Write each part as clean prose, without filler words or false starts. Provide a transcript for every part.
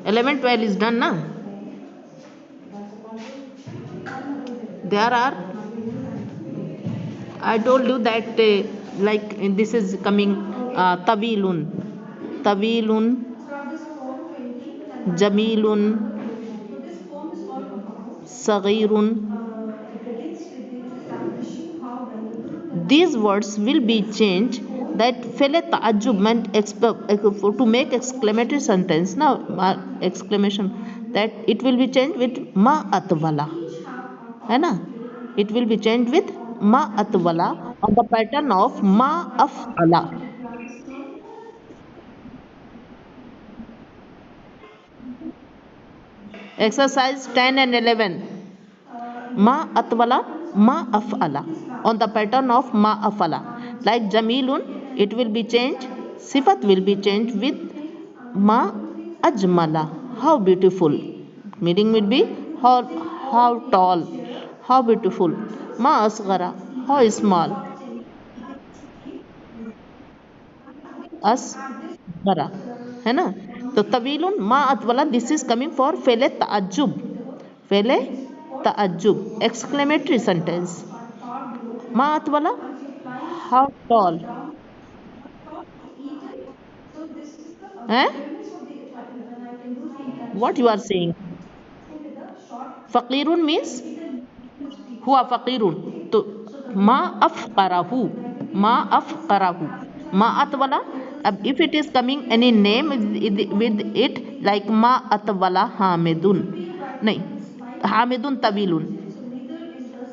11 12 is done na. There are, I told you that like this is coming tawilun, tawilun, jamilun, saghirun. These words will be changed. That fele ta'ajjub meant to make exclamatory sentence. Now exclamation, that it will be changed with ma atwala, है ना. It will be changed with ma atwala on the pattern of ma af'ala. Exercise 10 and 11. Ma atwala, ma af'ala on the pattern of ma af'ala. Like jamilun, it will be changed, sifat will be changed with ma ajmala, how beautiful. Meaning will be how tall, how beautiful. Ma asghara, how small. असगरा, है ना. तो तवीलुन मा अतवला, this is coming for फेले ताज्जुब, फेले ताज्जुब एक्सक्लेमेटरी सेंटेंस. मा अतवला, हाउ टॉल, हैं. What you are saying. फकीरुन मीन्स हुआ फकीरुन. तो मा अफकराहू, मा अफकराहू. मा अतवला, अब if it is coming any name with it, like मा अतवला हामिदुन, नहीं, हामिदुन तवीलुन,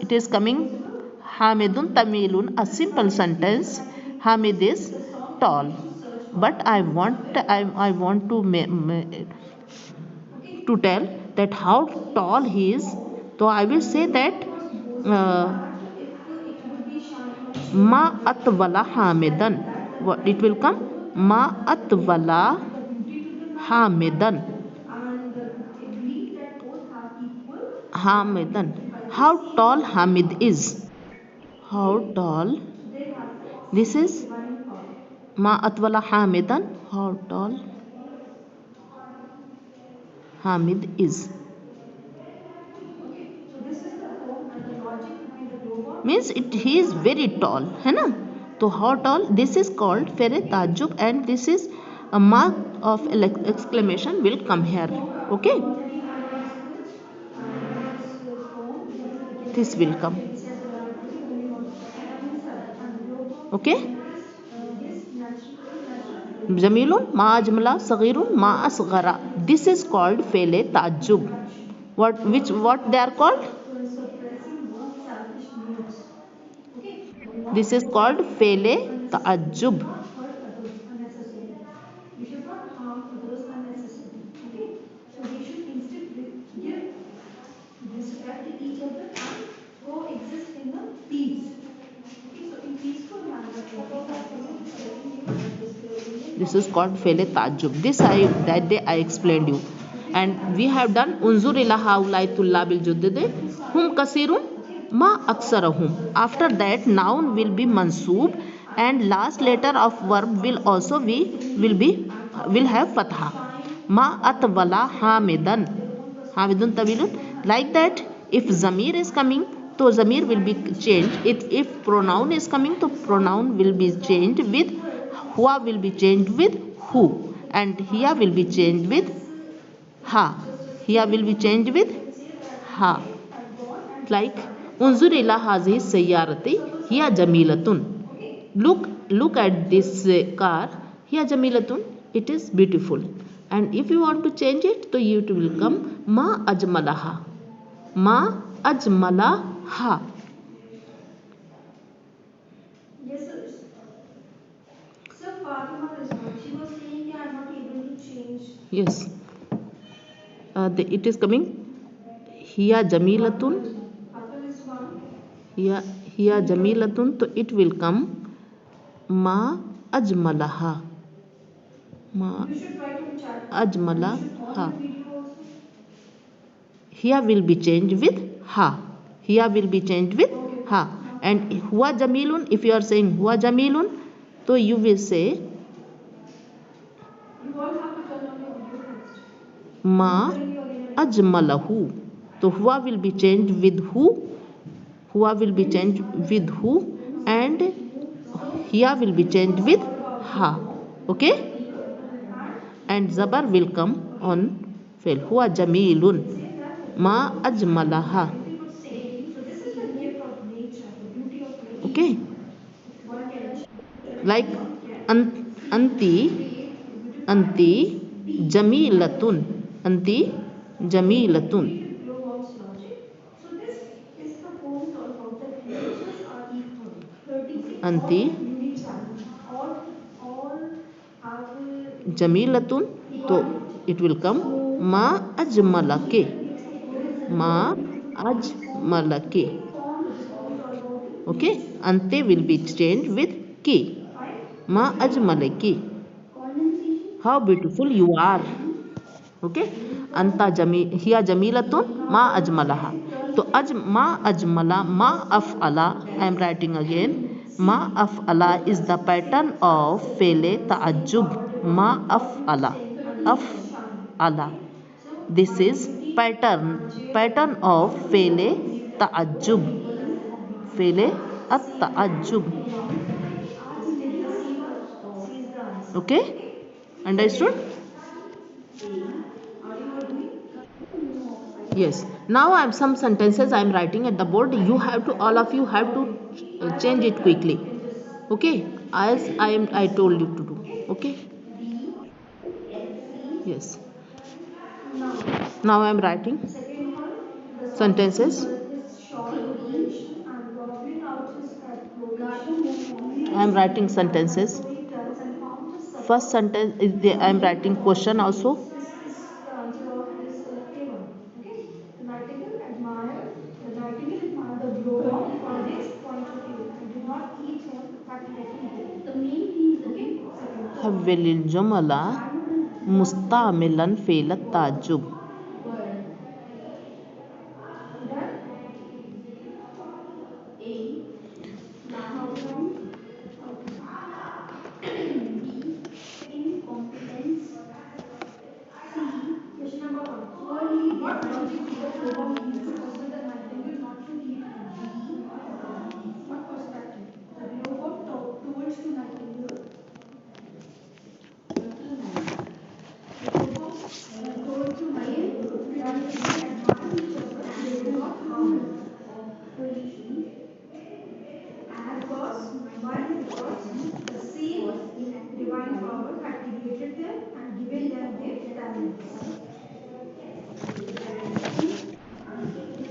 it is coming hamidun tamilun, a simple sentence. Hamid is tall, but I want to tell that how tall he is. So I will say that uh, ma atwala hamidan. What it will come, ma atwala hamidan, hamidan. How tall Hamid is, how tall. This is ma atwala hamidan, how tall Hamid is. Means he is very tall, है ना. तो how tall, this is called फेरे ताज्जुब, and this is a mark of exclamation will come here. Okay, this will come. Okay. जमीलुन मा अजमला, सगीरुन मा असगरा. This is called फेले ताज्जुब. What they are called? This is called फेले ताज्जुब. This is called fele tajub. That day I explained you. And we have done unzur ila haulaitulla bil juddade hum kasirun ma aksarahum. After that noun will be mansoob, and last letter of verb will also will have fatha. Ma atwala hamidan, hamidun tawilun. Like that, if zamir is coming, so zamir will be changed. If pronoun is coming, so pronoun will be changed with हुआ, will be changed with who, and here will be changed with ha. Here will be changed with ha. Like unzur ila hazihi sayyarati hiya jamilatun. Look at this car, hiya jamilatun, it is beautiful. And if you want to change it, so it will come ma ajmalaha, ma ajmalaha. Yes, it is coming hiya jamilatun, hiya jamilatun, so it will come ma ajmalaha, ma ajmalaha. Here will be changed with ha, here will be changed with ha. And huwa jamilun, if you are saying huwa jamilun, so you will say मा अजमलहू, तो हुआ will be changed with who, हुआ will be changed with who, and here will be changed with ha. Okay, and zabar will come on fail. हुआ जमीलुन, मा अजमलहा. Okay, like anti, anti jamilatun, anti jamilatun. अंति जमीलतुन, तो it will come मा अजमलके, मा अजमलके. Okay, अंते will be change with की, मा अजमलकी, how beautiful you are. Okay, अंता हिया जमीलतुन मा अजमलहा. तो मा अजमला, मा अफअला, आई एम राइटिंग अगेन. मा अफअला इज द पैटर्न ऑफ फेले ताज्जुब. मा अफअला, अफअला, दिस इज पैटर्न ऑफ फेले ताज्जुब, फेले अत्ताज्जुब. Okay, understood? Yes, now I have some sentences I am writing at the board. You have to, all of you have to change it quickly. Okay, as I told you to do. Okay, yes, now I am writing sentences. I am writing sentences. First sentence is the, I am writing question also. حول الجمل مستعملا فعل التعجب.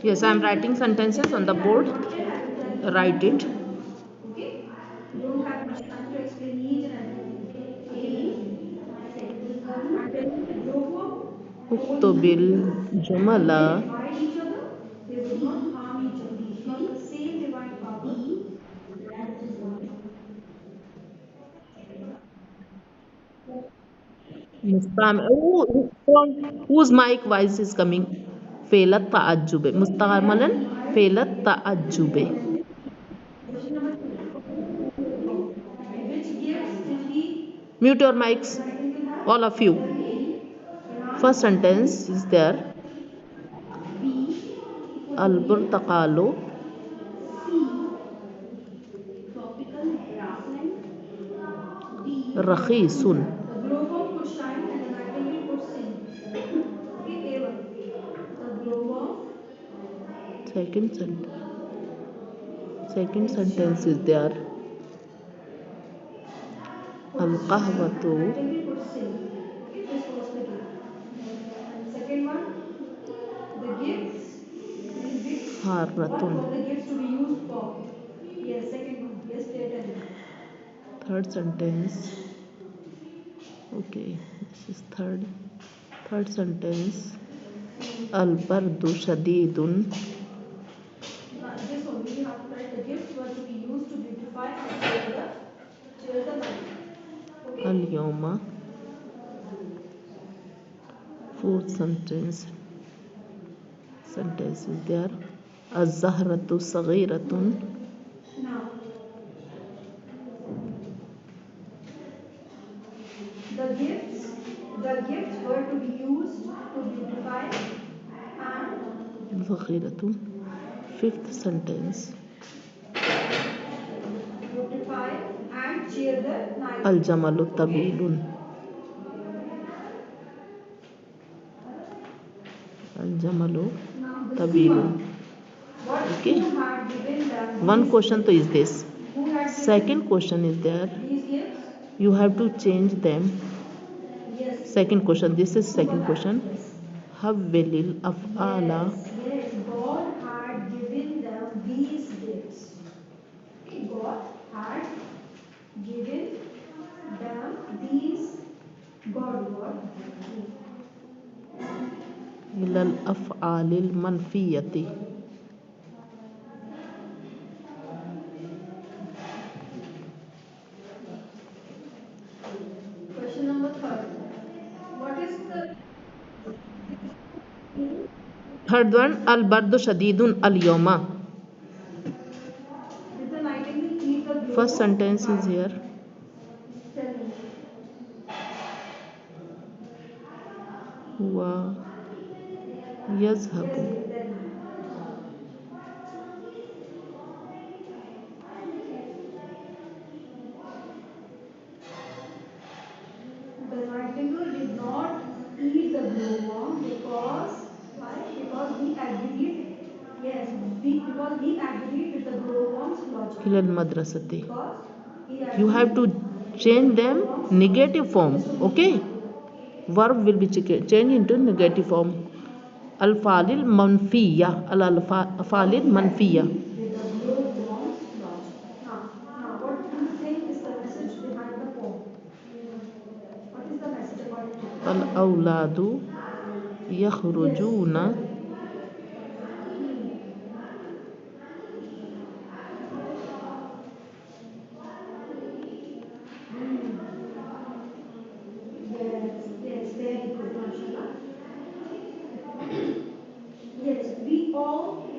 Yes, I am writing sentences on the board. Write it. اكتب الجمل مستعمل. whose mic voice is coming? فعل التعجب مستعملا فعل التعجب. Mute your mics, all of you. First sentence is there. البرتقال رخيص. Second sentence is there. القهوة حارة. Third sentence. Okay, this is third sentence. البرد شديد. اليوم. Fourth sentence is there. الزهرة صغيرة. The gifts were to be used to ذخيرة. Fifth sentence. Beautify and cheer the night. الجمل طويل. الجمل Now the طويل. steamer. What Okay. who had given them One these question to is this. Who had given Second question is there. these gifts? You have to change them. Yes. Second question. This is second question. Yes. حول الأفعال Yes. God had given them these gifts. Okay. God had given them these. God. إلى الأفعال المنفية. Question number third. What is the Third one. البرد شديد اليوم. Did the nightingale eat the glow? First sentence is here. Tell me. هو يذهب. The nightingale did not eat the glowworm because why? Because he agreed. Yes, because he agreed with the glowworm's logic. إلى المدرسة. Because he agreed. You have to change them negative form. Okay. Verb will be changed into negative form. الأفعال المنفية. الأفعال المنفية. With the glowworm's logic. Now, what do you think is the message behind the poem? What is the message according to you? الأولاد يخرجون Yes, very good, Mashallah. Yes, we all.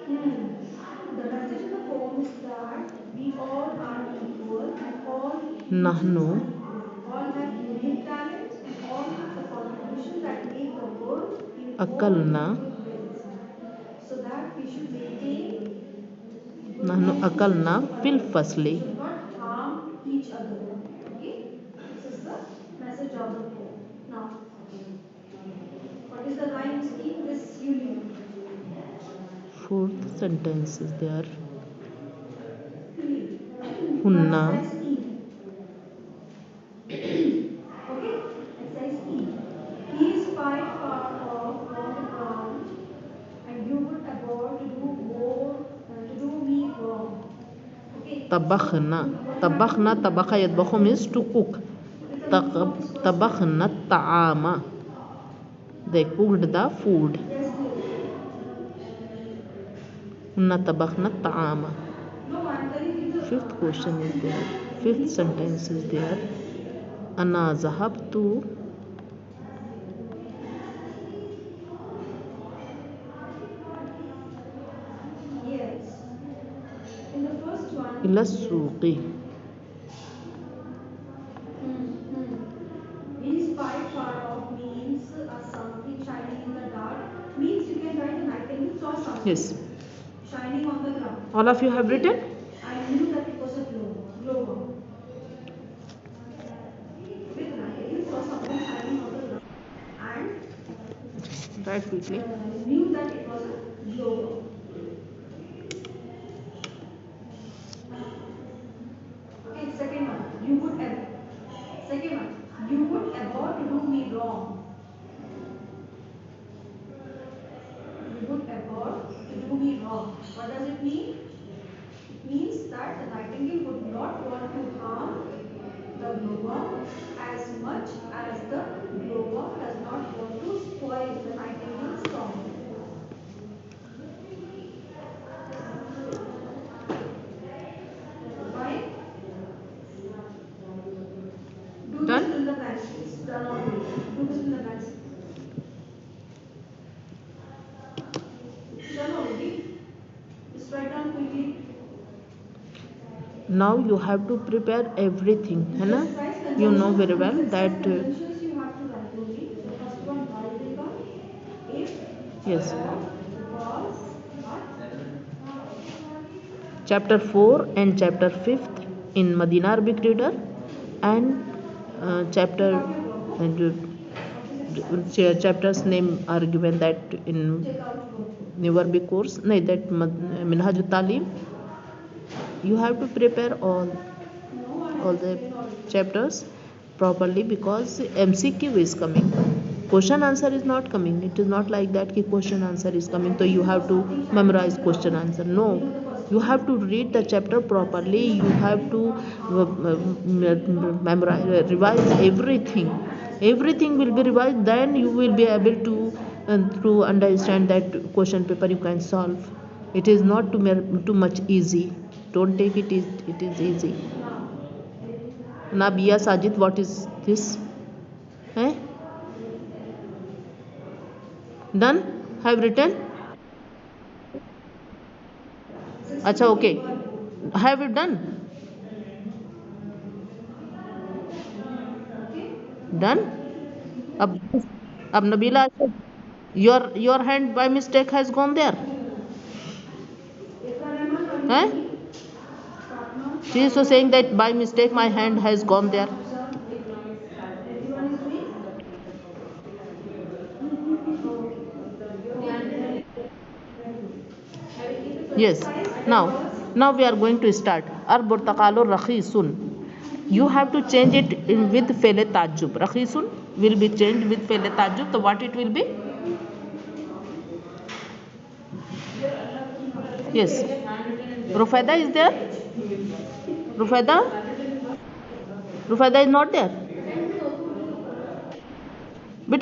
The message in the poem is that we all are equal and all نحن all have unique talents and all have the contribution that make the world in more أكلنا beautiful ways. So that we should maintain نحن أكلنا في الفصل. should not harm each other. Okay? This is the message of the poem. Now, what is the rhyme scheme? This you need. Fourth sentence is there. Now, هن exercise E. Okay? Exercise E. He is quite far off on the ground and you would abhor to do more to do me wrong. Okay? طبخنا. طبخنا طبخ يطبخ means to cook. طبخنا الطعام. They cooked the food. Yes, dear. هن طبخنا الطعام. No, I'm telling you the Fifth question is there. Fifth sentence is there. أنا ذهبت yes. In the first one, إلى السوق. He's quite far off means something shining in the dark means you can write a nightingale saw something Yes. shining on the ground. All of you have written? I knew that it was a glowworm. With nightingale saw something shining on the ground and Write quickly. knew that it was a glowworm. Okay, second one. You would abhor. Second one. You would abhor to do me wrong. You would abhor to do me wrong. What does it mean? It means that the nightingale would not want to harm the glowworm as much as the glowworm does not want to spoil the nightingale's song. Why? Do Done? this in the blanks, please. Done already. Do this in the blanks. Done already. Just write down quickly. Now you have to prepare everything. है ना? You know very well that Conjunctions you have to write only. The first one, Bhai Dega. Yes. was what? Chapter 4 and chapter 5th in Medina Arabic Reader, and chapter chapters name are given that in Take out notebook. New Arabic course. No, that Minhaj Talim. You have to prepare No, I all have the explained already. chapters properly, because MCQ is coming. Question answer is not coming. It is not like that ki question answer is coming, so you have to memorize question answer. No, you have to read the chapter properly. You have to memorize, revise everything. Everything will be revised. Then you will be able to understand that question paper you can solve. It is not too much easy. Don't take it. It is easy. Nabia Sajid, what is this? Eh? Done? Have written? Acha, okay. Have it done? Done? Ab, Nabila, your hand by mistake has gone there. Eh? She is so saying that by mistake my hand has gone there. Everyone is doing? Yes. Now we are going to start. Ar burtaqalu rakhisun. You have to change it with fele tajub. Rakhisun will be changed with fele tajub. So what it will be? Yes. Rufaida is there? Rufaida? Rufaida is not there. But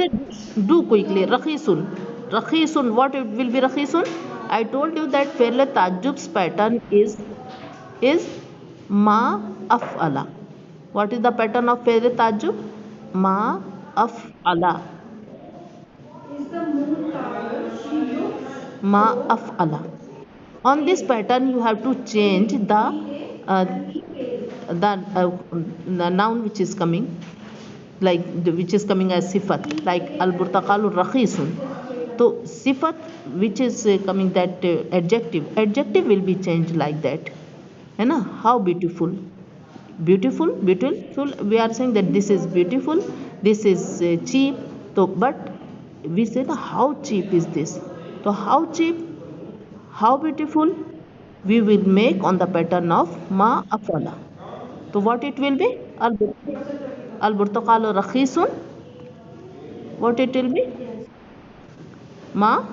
do quickly. Rakhisun. Rakhisun. What it will be Rakhisun? I told you that fele tajub's pattern is ma af'ala. What is the pattern of fele tajub? Ma af'ala. Is the moon tired? She looks Ma af'ala. On this pattern you have to change uh, the noun which is coming, like which is coming as sifat, like al burtaqalu rakhisun. So sifat which is coming, that adjective will be changed like that. है ना? How beautiful. Beautiful, we are saying that this is beautiful, this is cheap. So but we say how cheap is this? So how cheap, how beautiful, we will make on the pattern of ma afala. So what it will be? Al burtaqalu rakhisun. What it will be? Ma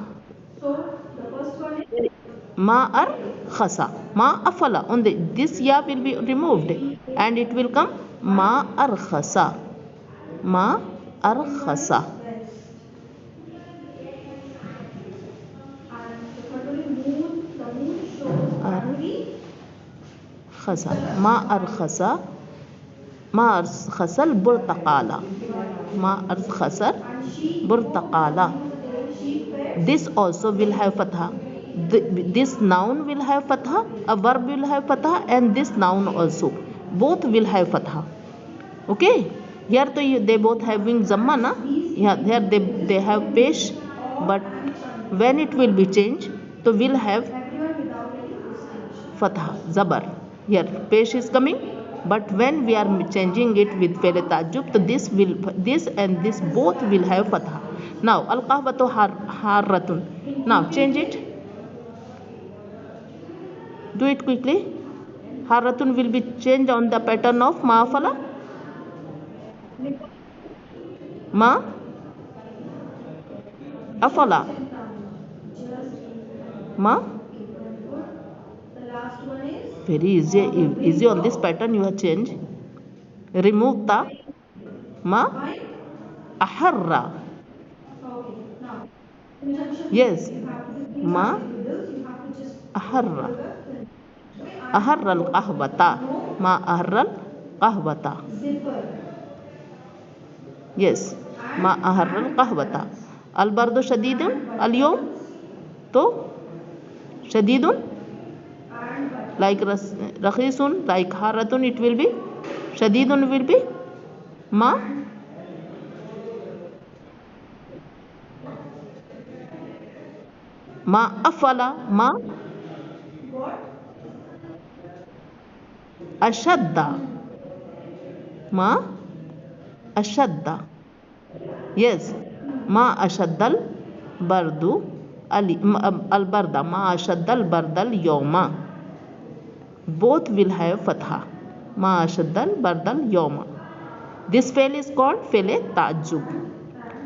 So the first one is ma ar khasa. Ma afala. On this ya will be removed and it will come ma ar khasa. Ma ar khasa. and the third one is moon. The moon shows Ar battery. khasa. Ma ar khasa. Ma ar khasal burtaqala. Ma ar khasar And she burtaqala. she fed This also will have fatha. This noun will have fatha, a verb will have fatha, and this noun also. Both will have fatha. Okay? Here they both having zamma, na? Yeah, here they have pesh, but when it will be changed, so will have everyone without any distinction. fatha, zabar. Here pesh is coming, but when we are changing it with fele tajub, so this and this both will have fatha. Now al qahwatu harratun. Now change it. Do it quickly. Harratun will be changed on the pattern of ma'afala. Ma afala. Ma. The last one is Very easy on this pattern you have changed. Remove ta. Ma fine. aharra. Okay, now conjunction. Yes. You have to Ma you have to just aharra. okay, Aharra al qahwata. Ma aharra al qahwata. zipper Yes. Ma aharra al qahwata. Al bardu shadidun al yawm. तो shadidun, and like rakhisun, like haratun, it will be shadidun will be ma Ma afala, ma What? ashadda, ma ashadda. Yes, ma ashaddal bardu al barda, ma ashaddal bardal yawma. Both will have fatha. Ma ashaddal bardal yawma. This fail is called fail ta'ajjub.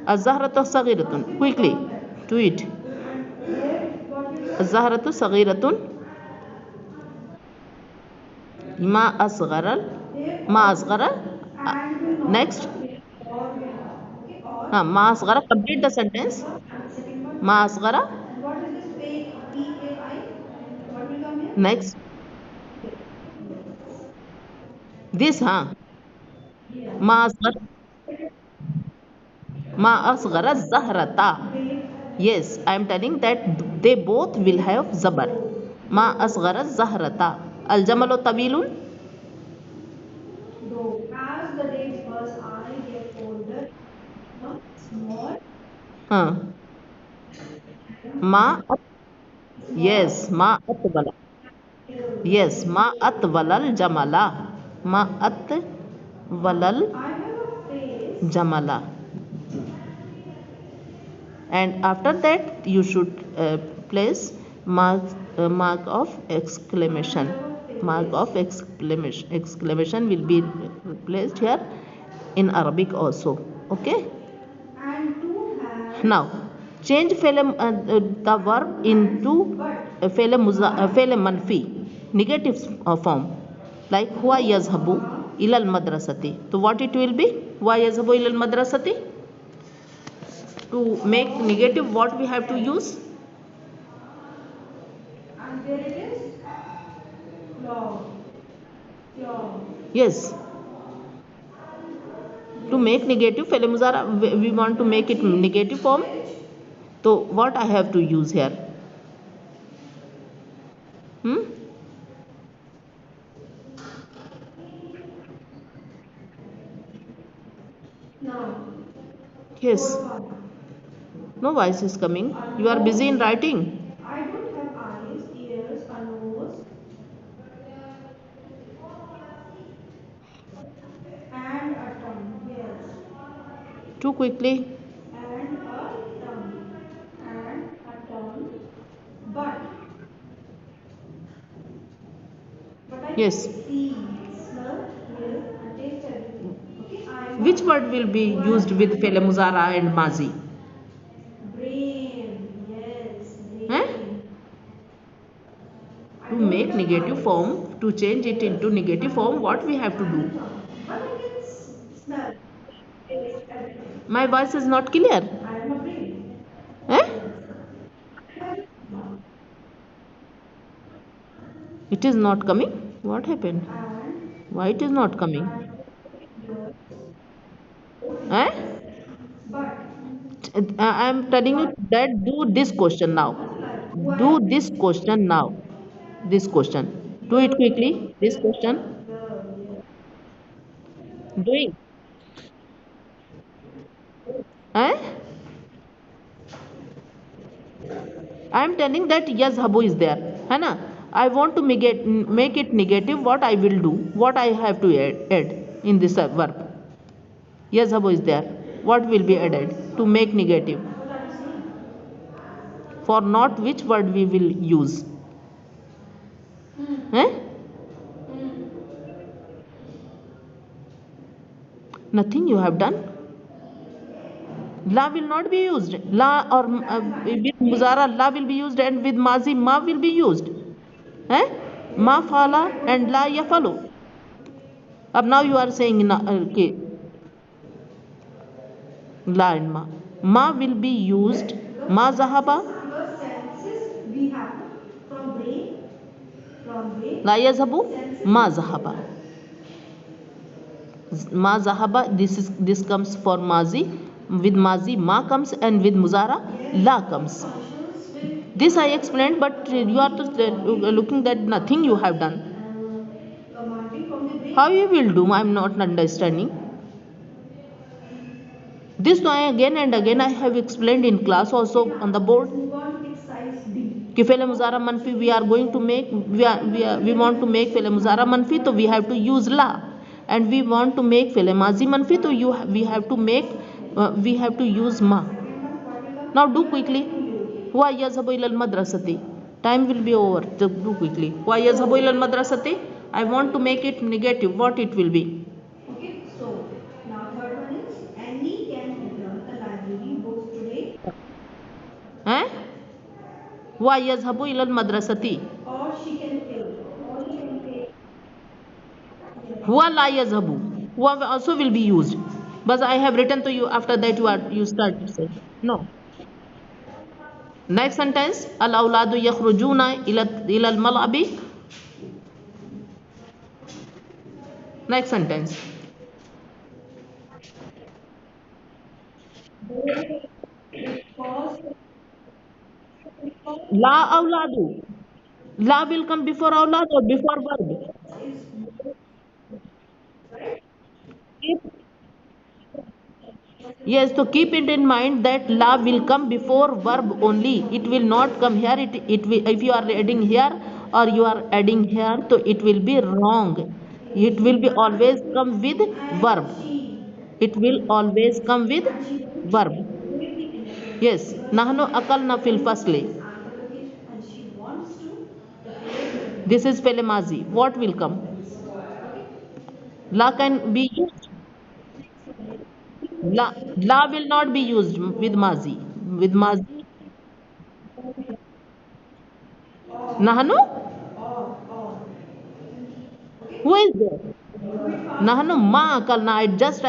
Az-zahratu saghiratun. Quickly to it. Az-zahratu saghiratun. Ma asgharal, ma asghara. And will not Next. or will not. Okay, or Ma asghara. Complete the sentence. and the second one. Ma asghara. And what is this PAI? What will come here? Next. This, ma asghara. Ma asghara zahrata. Yes, I am telling that they both will have zabar. Ma asghara zahrata. Al jamalu tabilun. Though as the days pass, I get older, become small, Huh. Ma yes, ma atwala. Yes, ma atwalal jamala. Ma atwalal I have a face. jamala. And after that you should place mark of exclamation. Mark of exclamation will be placed here in Arabic also. Okay. And to have Now change the verb into فعل manfi, negative form, like huwa yazhabu ilal madrasati. So what it will be? Huwa yazhabu ilal madrasati. To make negative, what we have to use? and there it is. Log. Log. Yes. To make negative فعل مضارع, we want to make it negative form. So what I have to use here? Now. Yes. Fourth one. No voice is coming. You are busy in writing. I don't have eyes, ears, a nose, and a tongue. Yes. Too quickly. And a tongue. And a tongue. But I Yes. can see, smell, hear, and taste everything. Okay, I Which word will be used with فعل مضارع and mazi? brain. Yes, brain. Eh? To make negative form, to change it into negative form, what we have to do? But I can smell, taste everything. My voice is not clear. I am a brain. Eh? It is not coming. What happened? And Why it is not coming? Eh? but I am telling you that do this question now. Do this question now. This question. Do it quickly. This question. Doing. Eh? I am telling that yazhabu is there. है ना? I want to make it negative. What I will do? What I have to add in this verb? Yazhabu is there. What will be added to make negative? For not, which word we will use? Eh? Nothing you have done. La will not be used. La or with muzara la will be used, and with mazi ma will be used. Eh? Ma fala and la yafalu. Ab now you are saying okay. La and ma. Ma will be used. Ma zahaba. the senses we have from brain, La yazhabu. Ma zahaba. Ma zahaba. This comes for mazi. With mazi ma comes, and with muzara la comes. This I explained, but you are just looking that nothing you have done. How you will do? I am not understanding. This I again and again I have explained in class also on the board. move on to exercise D. कि फ़ेल मुज़ारा मनफी we are going to make we want to make फ़ेल मुज़ारा मनफी तो we have to use ला and we want to make फ़ेल माजी मनफी तो we have to make we have to use मा. Now do quickly. Huwa yazhabu ila al-madrasati. Time will be over. Just do quickly. Huwa yazhabu ila al-madrasati. I want to make it negative. What it will be? Okay, so now third one is Annie can return the library books today Eh? Huwa yazhabu ila al-madrasati. or she can pay. Huwa la yazhabu. Huwa also will be used. But I have written to you. After that you start to say. No. Next sentence. Al-awladu yakhrujuna ila al-mal'abi. Next sentence. La awladu. La will come before awlad or before verb? Keep- Yes, so keep it in mind that la will come before verb only. It will not come here. It will, if you are adding here or you are adding here, so it will be wrong. It will be always come with verb. It will always come with verb. Yes, nahnu akalna fil fasli. And she wants to. This is fele mazi. What will come? La can be used. La will not be used with mazi. With mazi, nahnu. Who is there? Nahnu ma akalna.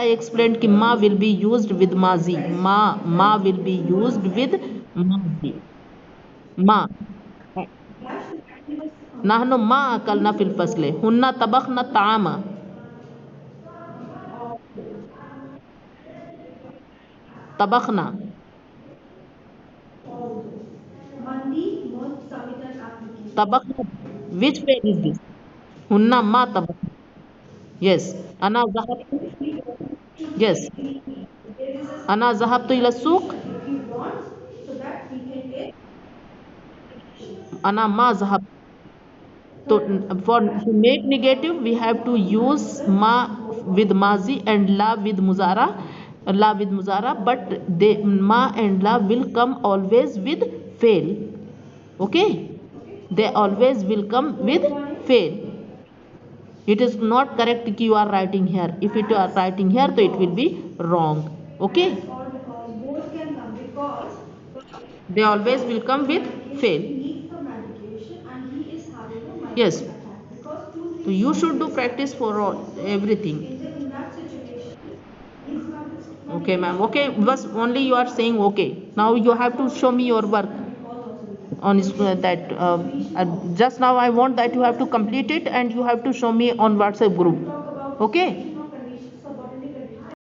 I explained कि ma will be used with mazi. Ma will be used with mazi. Ma. नहनु मा अकलना fill फसले हुन्ना तबखना तामा तबखना Mandi must submit an application. तबखना which page is this हुन्ना मा तबखना yes अना ज़हब yes अना ज़हबतु इला सूक He wants so that he can take. अना मा ज़हब तो for to make negative we have to use ma with mazi and la with muzara but they ma and la will come always with fail. Okay, they always will come with fail. It is not correct that you are writing here. If you are writing here so it will be wrong. Okay, Or because both can come because they always will come with fail. he needs the medication and he is having a migraine Yes, attack. Because two so things you should do practice for everything. in that situation, he's having Okay ma'am, okay, but only you are saying okay. Now you have to show me your work on that just now I want that you have to complete it and you have to show me on WhatsApp group. Okay.